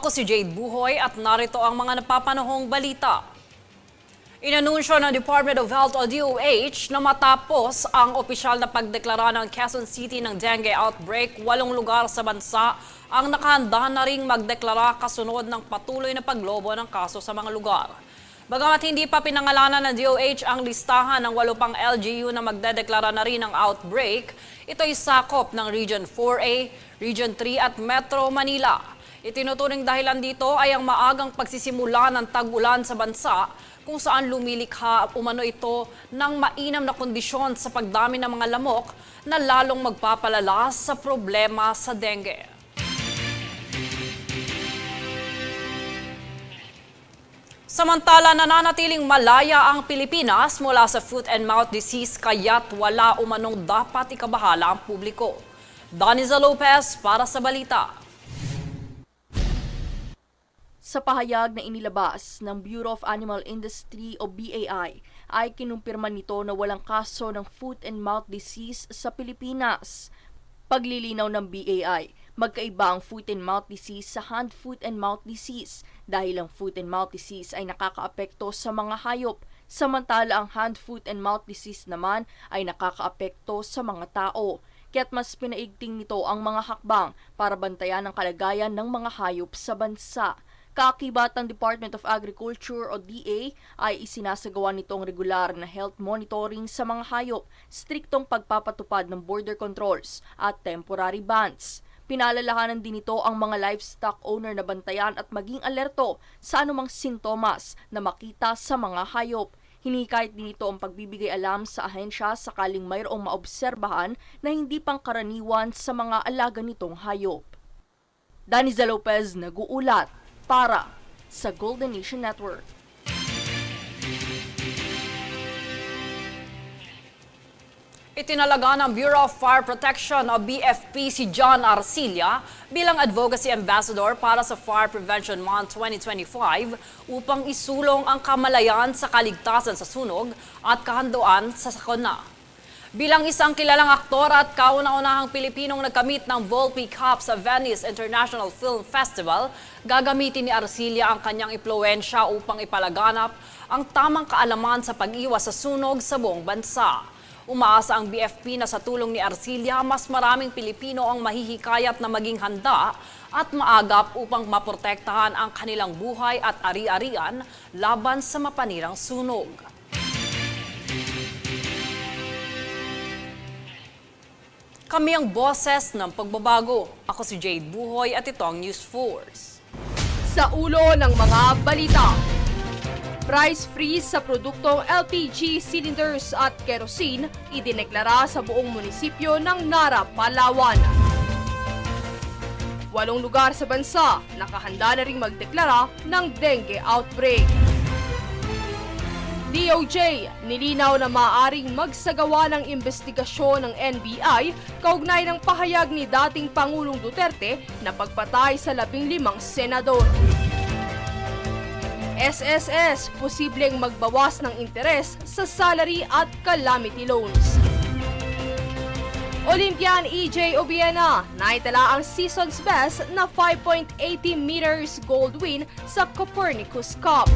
Ako si Jade Buhoy at narito ang mga napapanahong balita. Inanunsyo ng Department of Health o DOH na matapos ang opisyal na pagdeklara ng Quezon City ng dengue outbreak, 8 lugar sa bansa ang nakahanda na ring magdeklara kasunod ng patuloy na paglobo ng kaso sa mga lugar. Bagamat hindi pa pinangalanan ng DOH ang listahan ng 8 pang LGU na magdedeklara na rin ng outbreak, ito'y sakop ng Region 4A, Region 3 at Metro Manila. Itinuturing dahilan dito ay ang maagang pagsisimula ng tag-ulan sa bansa kung saan lumilikha umano ito ng mainam na kondisyon sa pagdami ng mga lamok na lalong magpapalala sa problema sa dengue. Samantala, nananatiling malaya ang Pilipinas mula sa foot and mouth disease kaya't wala umanong dapat ikabahala ang publiko. Daniza Lopez para sa balita. Sa pahayag na inilabas ng Bureau of Animal Industry o BAI, ay kinumpirma nito na walang kaso ng foot and mouth disease sa Pilipinas. Paglilinaw ng BAI, magkaiba ang foot and mouth disease sa hand, foot and mouth disease dahil ang foot and mouth disease ay nakakaapekto sa mga hayop, samantala ang hand, foot and mouth disease naman ay nakakaapekto sa mga tao. Kaya't mas pinaigting nito ang mga hakbang para bantayan ang kalagayan ng mga hayop sa bansa. Kaakibat ng Department of Agriculture o DA ay isinasagawa nitong regular na health monitoring sa mga hayop, striktong pagpapatupad ng border controls at temporary bans. Pinaalalahanan din nito ang mga livestock owner na bantayan at maging alerto sa anumang sintomas na makita sa mga hayop. Hinikayat din ito ang pagbibigay alam sa ahensya sakaling mayroong maobserbahan na hindi pangkaraniwan sa mga alaga nitong hayop. Daniza Lopez, nag-uulat para sa Golden Nation Network. Itinalaga ng Bureau of Fire Protection o BFP si John Arcilla bilang Advocacy Ambassador para sa Fire Prevention Month 2025 upang isulong ang kamalayan sa kaligtasan sa sunog at kahanduan sa sakuna. Bilang isang kilalang aktor at kauna-unahang Pilipinong nagkamit ng Volpi Cup sa Venice International Film Festival, gagamitin ni Arcilla ang kanyang impluwensya upang ipalaganap ang tamang kaalaman sa pag-iwas sa sunog sa buong bansa. Umaasa ang BFP na sa tulong ni Arcilla, mas maraming Pilipino ang mahihikayat na maging handa at maagap upang maprotektahan ang kanilang buhay at ari-arian laban sa mapanirang sunog. Kami ang boses ng pagbabago. Ako si Jade Buhoy at ito ang News Force. Sa ulo ng mga balita, price freeze sa produktong LPG cylinders at kerosene idineklara sa buong munisipyo ng Nara, Palawan. 8 lugar sa bansa nakahanda na ring magdeklara ng dengue outbreak. DOJ, nilinaw na maaaring magsagawa ng investigasyon ng NBI kaugnay ng pahayag ni dating Pangulong Duterte na pagpatay sa 15 senador. SSS, posibleng magbawas ng interes sa salary at calamity loans. Olympian EJ Obiena, naitala ang season's best na 5.80 meters gold win sa Copernicus Cup.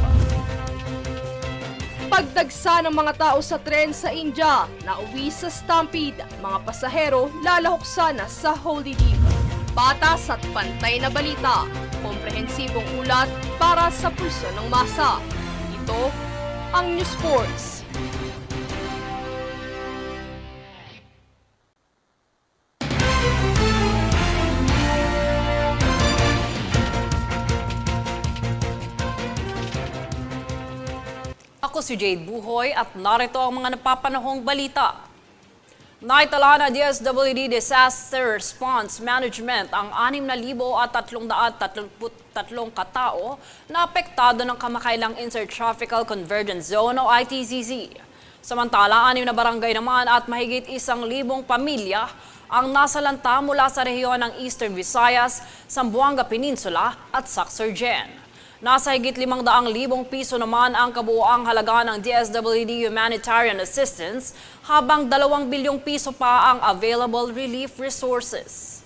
Pagdagsa ng mga tao sa tren sa India, nauwi sa stampede, mga pasahero lalahok sana sa Holy Week. Patas at pantay na balita, komprehensibong ulat para sa pulso ng masa. Ito ang News Force. Ako si Jade Buhoy at narito ang mga napapanahong balita. Naitala na DSWD Disaster Response Management ang 6,333 katao na apektado ng kamakailang Intertropical Convergence Zone o ITCZ. Samantala, 6 na barangay naman at mahigit 1,000 pamilya ang nasalanta mula sa rehiyon ng Eastern Visayas, Zamboanga Peninsula at Sacsurgen. Nasa higit 500,000 piso naman ang kabuuang halaga ng DSWD Humanitarian Assistance, habang 2 bilyong piso pa ang available relief resources.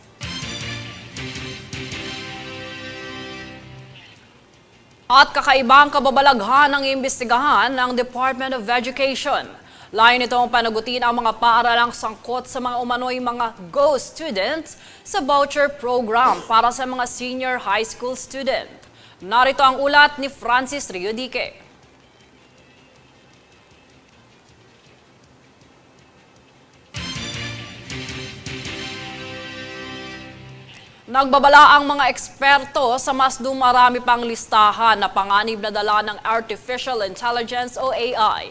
At kakaibang kababalaghan ang imbestigahan ng Department of Education. Layo nitong panagutin ang mga paaralang sangkot sa mga umano'y mga ghost students sa voucher program para sa mga senior high school student. Narito ang ulat ni Francis Riodique. Nagbabala ang mga eksperto sa mas dumarami pang listahan na panganib na dala ng Artificial Intelligence o AI.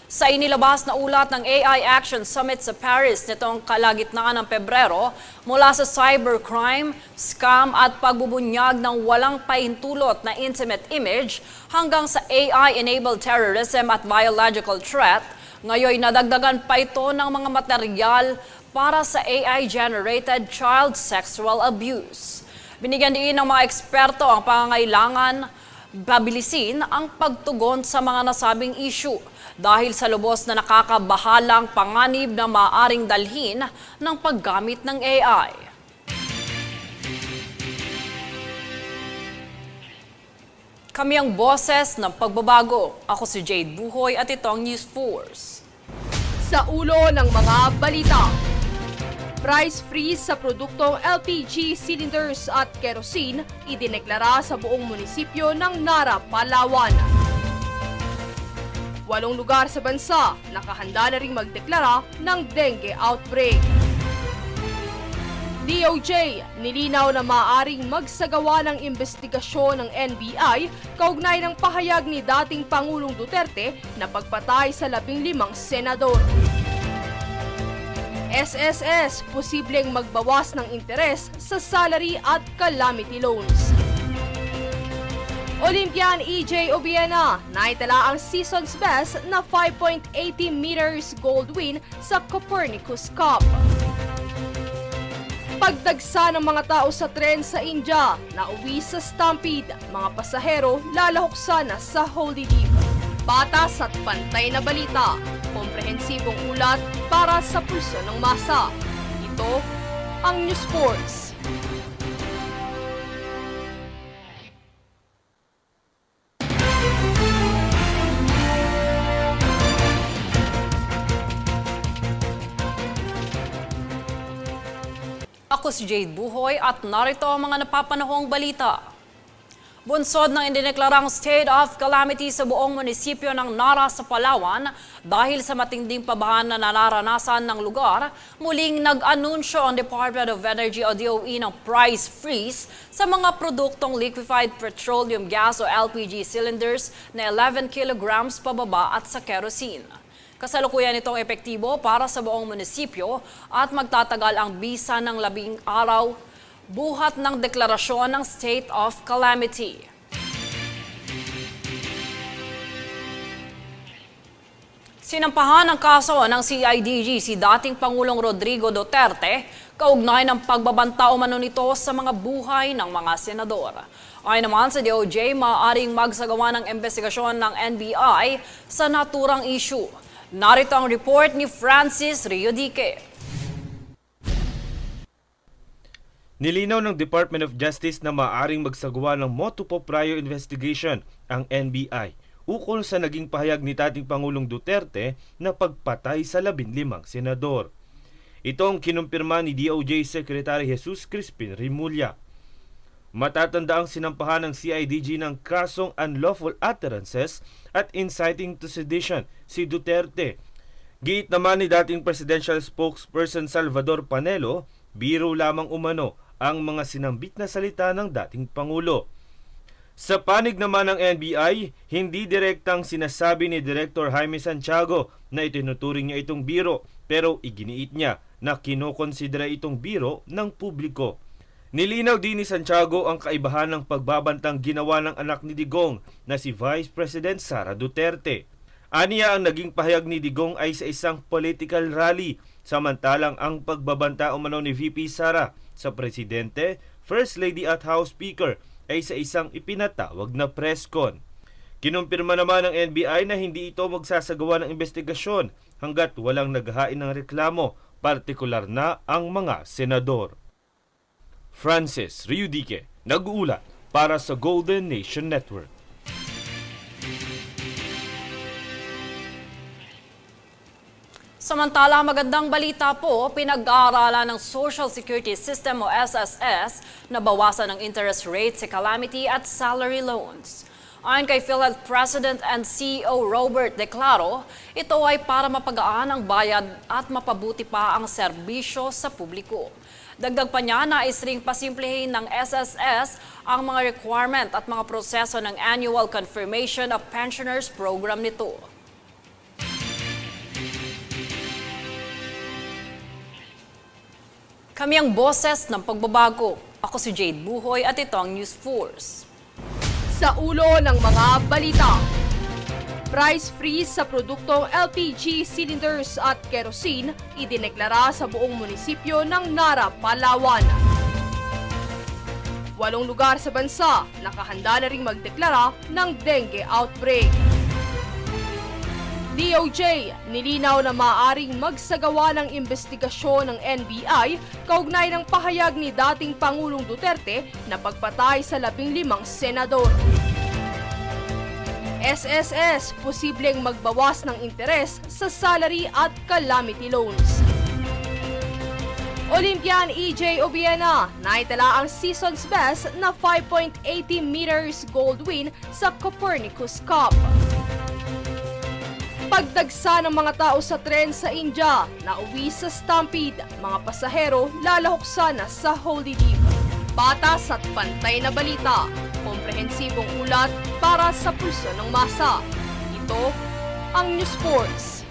Sa inilabas na ulat ng AI Action Summit sa Paris nitong kalagitnaan ng Pebrero, mula sa cybercrime, scam at pagbubunyag ng walang pahintulot na intimate image hanggang sa AI-enabled terrorism at biological threat, ngayon nadagdagan pa ito ng mga material para sa AI-generated child sexual abuse. Binigyan din ng mga eksperto ang pangangailangan babilisin ang pagtugon sa mga nasabing issue dahil sa lubos na nakakabahalang panganib na maaaring dalhin ng paggamit ng AI. Kami ang boses ng pagbabago. Ako si Jade Buhoy at ito ang News Force. Sa ulo ng mga balita. Price freeze sa produktong LPG cylinders at kerosene idineklara sa buong munisipyo ng Nara, Palawan. 8 lugar sa bansa nakahanda na ring magdeklara ng dengue outbreak. DOJ nilinaw na maaaring magsagawa ng investigasyon ng NBI kaugnay ng pahayag ni dating Pangulong Duterte na pagpatay sa 15 senador. SSS posibleng magbawas ng interes sa salary at calamity loans. Olympian EJ Obiena naitala ang season's best na 5.80 meters gold win sa Copernicus Cup. Pagdagsa ng mga tao sa tren sa India na uwi sa stampede, mga pasahero lalahok na sa Holy Deep. Patas at pantay na balita, komprehensibong ulat para sa pulso ng masa. Ito ang News Force. Ako si Jade Buhoy at narito ang mga napapanahong balita. Bunsod ng indineklarang state of calamity sa buong munisipyo ng Nara sa Palawan dahil sa matinding pabahan na nararanasan ng lugar, muling nag-anunsyo ang Department of Energy o DOE ng price freeze sa mga produktong liquefied petroleum gas o LPG cylinders na 11 kilograms pababa at sa kerosene. Kasalukuyan itong epektibo para sa buong munisipyo at magtatagal ang bisa ng 10 araw buhat ng deklarasyon ng State of Calamity. Sinampahan ng kaso ng CIDG si dating Pangulong Rodrigo Duterte kaugnay ng pagbabanta umano nito sa mga buhay ng mga senador. Ayon naman sa DOJ, maaaring magsagawa ng investigasyon ng NBI sa naturang issue. Narito ang report ni Francis Riodique. Nilinaw ng Department of Justice na maaaring magsagawa ng motu proprio investigation ang NBI ukol sa naging pahayag ni dating Pangulong Duterte na pagpatay sa 15 senador. Ito ang kinumpirma ni DOJ Secretary Jesus Crispin Remulla. Matatanda ang sinampahan ng CIDG ng kasong unlawful utterances at inciting to sedition si Duterte. Giit naman ni dating presidential spokesperson Salvador Panelo, biro lamang umano ang mga sinambit na salita ng dating Pangulo. Sa panig naman ng NBI, hindi direktang sinasabi ni Director Jaime Santiago na itinuturing niya itong biro, pero iginiit niya na kinokonsidera itong biro ng publiko. Nilinaw din ni Santiago ang kaibahan ng pagbabantang ginawa ng anak ni Digong na si Vice President Sara Duterte. Aniya ang naging pahayag ni Digong ay sa isang political rally, samantalang ang pagbabanta umano ni VP Sara sa Presidente, First Lady at House Speaker ay sa isang ipinatawag na press con. Kinumpirma naman ng NBI na hindi ito magsasagawa ng investigasyon hanggat walang naghahain ng reklamo, partikular na ang mga senador. Francis Riodique, nag-uulat para sa Golden Nation Network. Samantala, magandang balita po, pinag-aaralan ng Social Security System o SSS na bawasan ng interest rate sa calamity at salary loans. Ayon kay PhilHealth President and CEO Robert Declaro, ito ay para mapagaan ang bayad at mapabuti pa ang serbisyo sa publiko. Dagdag pa niya, nais ring pasimplehin ng SSS ang mga requirement at mga proseso ng Annual Confirmation of Pensioners Program nito. Kami ang boses ng pagbabago. Ako si Jade Buhoy at ito ang News Force. Sa ulo ng mga balita, price freeze sa produktong LPG cylinders at kerosene idineklara sa buong munisipyo ng Nara, Palawan. 8 lugar sa bansa nakahanda na ring magdeklara ng dengue outbreak. DOJ nilinaw na maaaring magsagawa ng investigasyon ng NBI kaugnay ng pahayag ni dating Pangulong Duterte na pagpatay sa 15 senador. SSS posibleng magbawas ng interes sa salary at calamity loans. Olympian EJ Obiena naitala ang season's best na 5.80 meters gold win sa Copernicus Cup. Pagdagsa ng mga tao sa tren sa India na uwi sa stampede, mga pasahero lalahok sana sa Holy Deep. Patas at pantay na balita, komprehensibong ulat para sa pulso ng masa. Ito ang News Force.